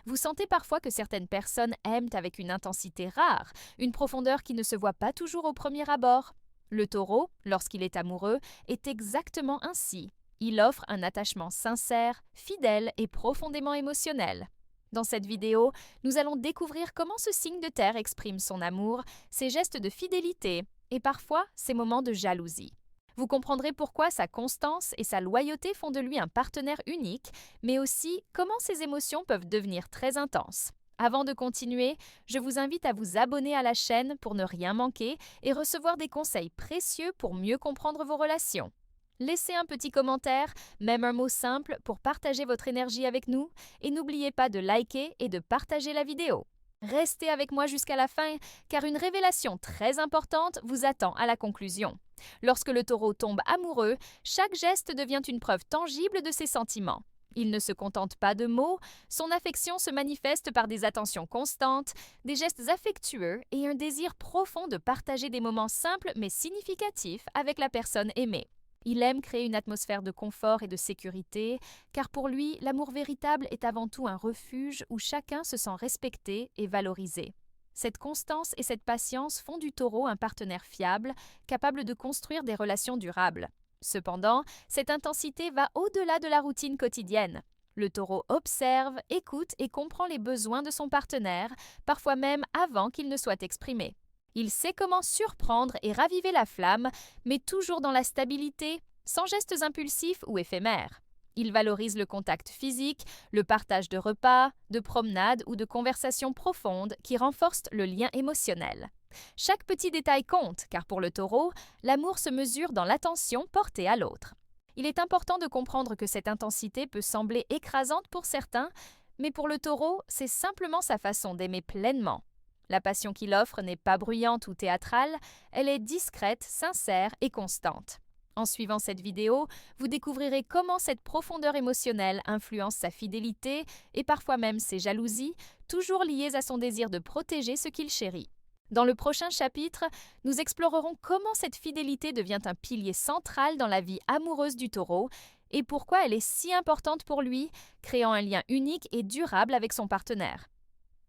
Vous sentez parfois que certaines personnes aiment avec une intensité rare, une profondeur qui ne se voit pas toujours au premier abord. Le taureau, lorsqu'il est amoureux, est exactement ainsi. Il offre un attachement sincère, fidèle et profondément émotionnel. Dans cette vidéo, nous allons découvrir comment ce signe de terre exprime son amour, ses gestes de fidélité et parfois ses moments de jalousie. Vous comprendrez pourquoi sa constance et sa loyauté font de lui un partenaire unique, mais aussi comment ses émotions peuvent devenir très intenses. Avant de continuer, je vous invite à vous abonner à la chaîne pour ne rien manquer et recevoir des conseils précieux pour mieux comprendre vos relations. Laissez un petit commentaire, même un mot simple, pour partager votre énergie avec nous, et n'oubliez pas de liker et de partager la vidéo. Restez avec moi jusqu'à la fin, car une révélation très importante vous attend à la conclusion. Lorsque le taureau tombe amoureux, chaque geste devient une preuve tangible de ses sentiments. Il ne se contente pas de mots, son affection se manifeste par des attentions constantes, des gestes affectueux et un désir profond de partager des moments simples mais significatifs avec la personne aimée. Il aime créer une atmosphère de confort et de sécurité, car pour lui, l'amour véritable est avant tout un refuge où chacun se sent respecté et valorisé. Cette constance et cette patience font du taureau un partenaire fiable, capable de construire des relations durables. Cependant, cette intensité va au-delà de la routine quotidienne. Le taureau observe, écoute et comprend les besoins de son partenaire, parfois même avant qu'ils ne soient exprimés. Il sait comment surprendre et raviver la flamme, mais toujours dans la stabilité, sans gestes impulsifs ou éphémères. Il valorise le contact physique, le partage de repas, de promenades ou de conversations profondes qui renforcent le lien émotionnel. Chaque petit détail compte, car pour le taureau, l'amour se mesure dans l'attention portée à l'autre. Il est important de comprendre que cette intensité peut sembler écrasante pour certains, mais pour le taureau, c'est simplement sa façon d'aimer pleinement. La passion qu'il offre n'est pas bruyante ou théâtrale, elle est discrète, sincère et constante. En suivant cette vidéo, vous découvrirez comment cette profondeur émotionnelle influence sa fidélité et parfois même ses jalousies, toujours liées à son désir de protéger ce qu'il chérit. Dans le prochain chapitre, nous explorerons comment cette fidélité devient un pilier central dans la vie amoureuse du taureau et pourquoi elle est si importante pour lui, créant un lien unique et durable avec son partenaire.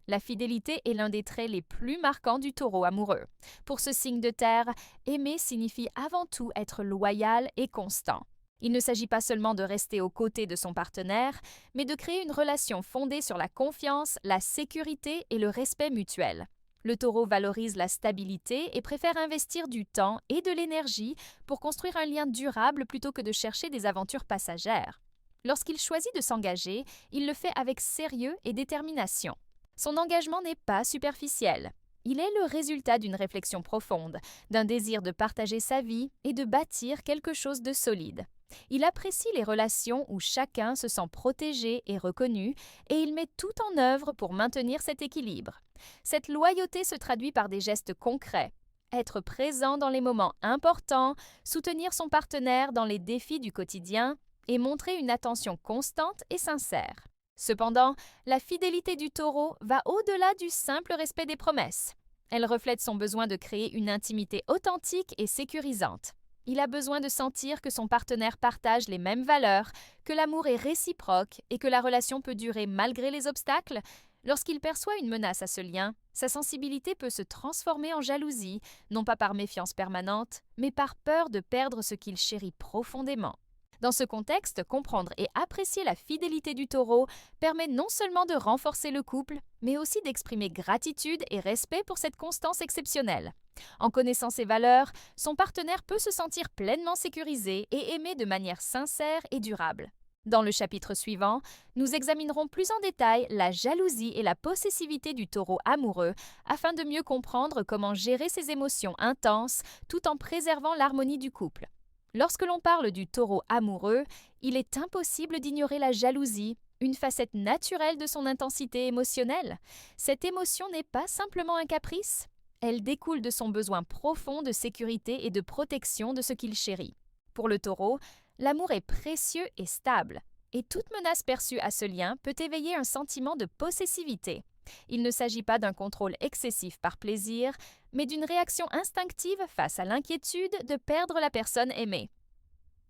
La fidélité est l'un des traits les plus marquants du taureau amoureux. Pour ce signe de terre, aimer signifie avant tout être loyal et constant. Il ne s'agit pas seulement de rester aux côtés de son partenaire, mais de créer une relation fondée sur la confiance, la sécurité et le respect mutuel. Le taureau valorise la stabilité et préfère investir du temps et de l'énergie pour construire un lien durable plutôt que de chercher des aventures passagères. Lorsqu'il choisit de s'engager, il le fait avec sérieux et détermination. Son engagement n'est pas superficiel. Il est le résultat d'une réflexion profonde, d'un désir de partager sa vie et de bâtir quelque chose de solide. Il apprécie les relations où chacun se sent protégé et reconnu, et il met tout en œuvre pour maintenir cet équilibre. Cette loyauté se traduit par des gestes concrets. Être présent dans les moments importants, soutenir son partenaire dans les défis du quotidien et montrer une attention constante et sincère. Cependant, la fidélité du taureau va au-delà du simple respect des promesses. Elle reflète son besoin de créer une intimité authentique et sécurisante. Il a besoin de sentir que son partenaire partage les mêmes valeurs, que l'amour est réciproque et que la relation peut durer malgré les obstacles. Lorsqu'il perçoit une menace à ce lien, sa sensibilité peut se transformer en jalousie, non pas par méfiance permanente, mais par peur de perdre ce qu'il chérit profondément. Dans ce contexte, comprendre et apprécier la fidélité du taureau permet non seulement de renforcer le couple, mais aussi d'exprimer gratitude et respect pour cette constance exceptionnelle. En connaissant ses valeurs, son partenaire peut se sentir pleinement sécurisé et aimé de manière sincère et durable. Dans le chapitre suivant, nous examinerons plus en détail la jalousie et la possessivité du taureau amoureux afin de mieux comprendre comment gérer ses émotions intenses tout en préservant l'harmonie du couple. Lorsque l'on parle du taureau amoureux, il est impossible d'ignorer la jalousie, une facette naturelle de son intensité émotionnelle. Cette émotion n'est pas simplement un caprice, elle découle de son besoin profond de sécurité et de protection de ce qu'il chérit. Pour le taureau, l'amour est précieux et stable, et toute menace perçue à ce lien peut éveiller un sentiment de possessivité. Il ne s'agit pas d'un contrôle excessif par plaisir, mais d'une réaction instinctive face à l'inquiétude de perdre la personne aimée.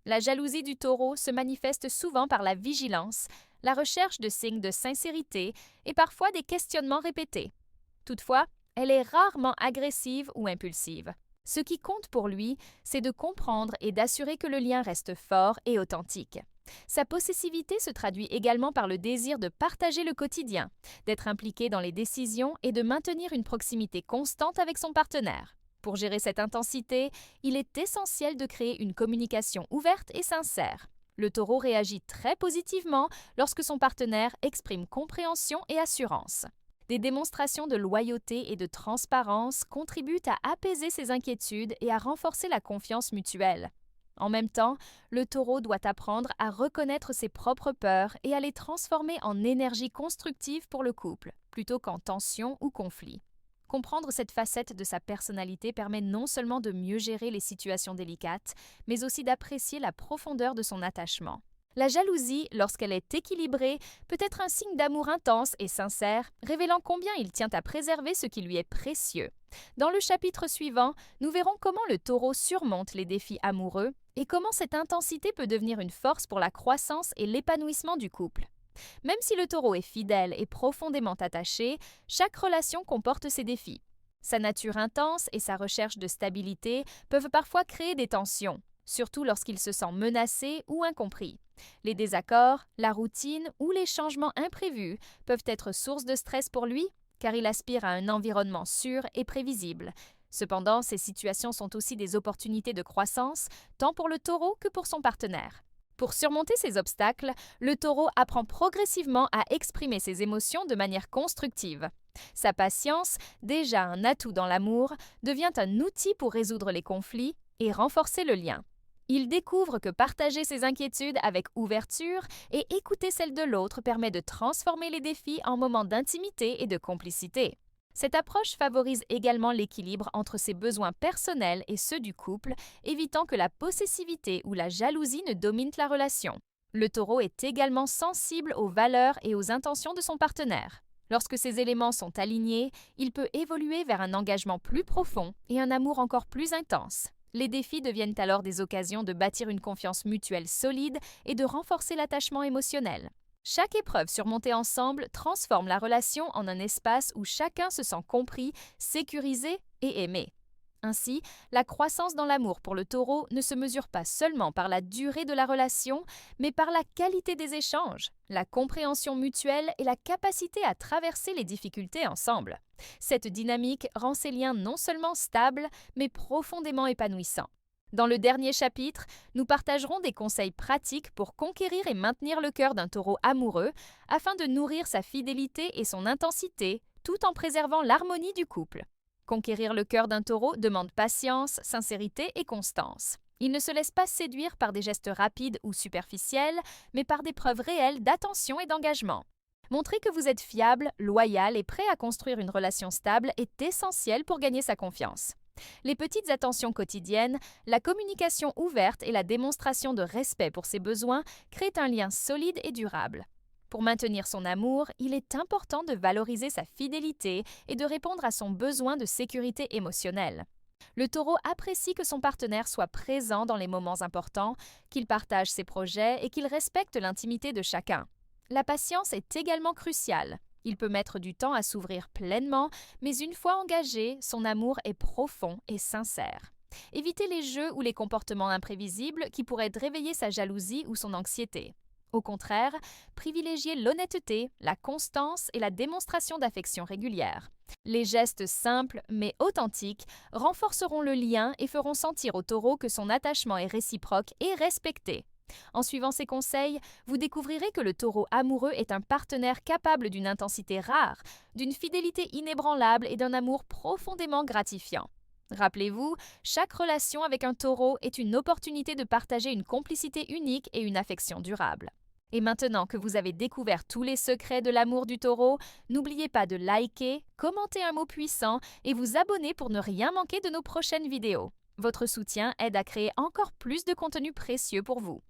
La jalousie du taureau se manifeste souvent par la vigilance, la recherche de signes de sincérité et parfois des questionnements répétés. Toutefois, elle est rarement agressive ou impulsive. Ce qui compte pour lui, c'est de comprendre et d'assurer que le lien reste fort et authentique. Sa possessivité se traduit également par le désir de partager le quotidien, d'être impliqué dans les décisions et de maintenir une proximité constante avec son partenaire. Pour gérer cette intensité, il est essentiel de créer une communication ouverte et sincère. Le taureau réagit très positivement lorsque son partenaire exprime compréhension et assurance. Des démonstrations de loyauté et de transparence contribuent à apaiser ses inquiétudes et à renforcer la confiance mutuelle. En même temps, le taureau doit apprendre à reconnaître ses propres peurs et à les transformer en énergie constructive pour le couple, plutôt qu'en tension ou conflit. Comprendre cette facette de sa personnalité permet non seulement de mieux gérer les situations délicates, mais aussi d'apprécier la profondeur de son attachement. La jalousie, lorsqu'elle est équilibrée, peut être un signe d'amour intense et sincère, révélant combien il tient à préserver ce qui lui est précieux. Dans le chapitre suivant, nous verrons comment le taureau surmonte les défis amoureux et comment cette intensité peut devenir une force pour la croissance et l'épanouissement du couple. Même si le taureau est fidèle et profondément attaché, chaque relation comporte ses défis. Sa nature intense et sa recherche de stabilité peuvent parfois créer des tensions, surtout lorsqu'il se sent menacé ou incompris. Les désaccords, la routine ou les changements imprévus peuvent être source de stress pour lui, car il aspire à un environnement sûr et prévisible. Cependant, ces situations sont aussi des opportunités de croissance, tant pour le taureau que pour son partenaire. Pour surmonter ces obstacles, le taureau apprend progressivement à exprimer ses émotions de manière constructive. Sa patience, déjà un atout dans l'amour, devient un outil pour résoudre les conflits et renforcer le lien. Il découvre que partager ses inquiétudes avec ouverture et écouter celles de l'autre permet de transformer les défis en moments d'intimité et de complicité. Cette approche favorise également l'équilibre entre ses besoins personnels et ceux du couple, évitant que la possessivité ou la jalousie ne dominent la relation. Le taureau est également sensible aux valeurs et aux intentions de son partenaire. Lorsque ces éléments sont alignés, il peut évoluer vers un engagement plus profond et un amour encore plus intense. Les défis deviennent alors des occasions de bâtir une confiance mutuelle solide et de renforcer l'attachement émotionnel. Chaque épreuve surmontée ensemble transforme la relation en un espace où chacun se sent compris, sécurisé et aimé. Ainsi, la croissance dans l'amour pour le taureau ne se mesure pas seulement par la durée de la relation, mais par la qualité des échanges, la compréhension mutuelle et la capacité à traverser les difficultés ensemble. Cette dynamique rend ces liens non seulement stables, mais profondément épanouissants. Dans le dernier chapitre, nous partagerons des conseils pratiques pour conquérir et maintenir le cœur d'un taureau amoureux afin de nourrir sa fidélité et son intensité tout en préservant l'harmonie du couple. Conquérir le cœur d'un taureau demande patience, sincérité et constance. Il ne se laisse pas séduire par des gestes rapides ou superficiels, mais par des preuves réelles d'attention et d'engagement. Montrer que vous êtes fiable, loyal et prêt à construire une relation stable est essentiel pour gagner sa confiance. Les petites attentions quotidiennes, la communication ouverte et la démonstration de respect pour ses besoins créent un lien solide et durable. Pour maintenir son amour, il est important de valoriser sa fidélité et de répondre à son besoin de sécurité émotionnelle. Le taureau apprécie que son partenaire soit présent dans les moments importants, qu'il partage ses projets et qu'il respecte l'intimité de chacun. La patience est également cruciale. Il peut mettre du temps à s'ouvrir pleinement, mais une fois engagé, son amour est profond et sincère. Évitez les jeux ou les comportements imprévisibles qui pourraient réveiller sa jalousie ou son anxiété. Au contraire, privilégiez l'honnêteté, la constance et la démonstration d'affection régulière. Les gestes simples mais authentiques renforceront le lien et feront sentir au taureau que son attachement est réciproque et respecté. En suivant ces conseils, vous découvrirez que le taureau amoureux est un partenaire capable d'une intensité rare, d'une fidélité inébranlable et d'un amour profondément gratifiant. Rappelez-vous, chaque relation avec un taureau est une opportunité de partager une complicité unique et une affection durable. Et maintenant que vous avez découvert tous les secrets de l'amour du taureau, n'oubliez pas de liker, commenter un mot puissant et vous abonner pour ne rien manquer de nos prochaines vidéos. Votre soutien aide à créer encore plus de contenu précieux pour vous.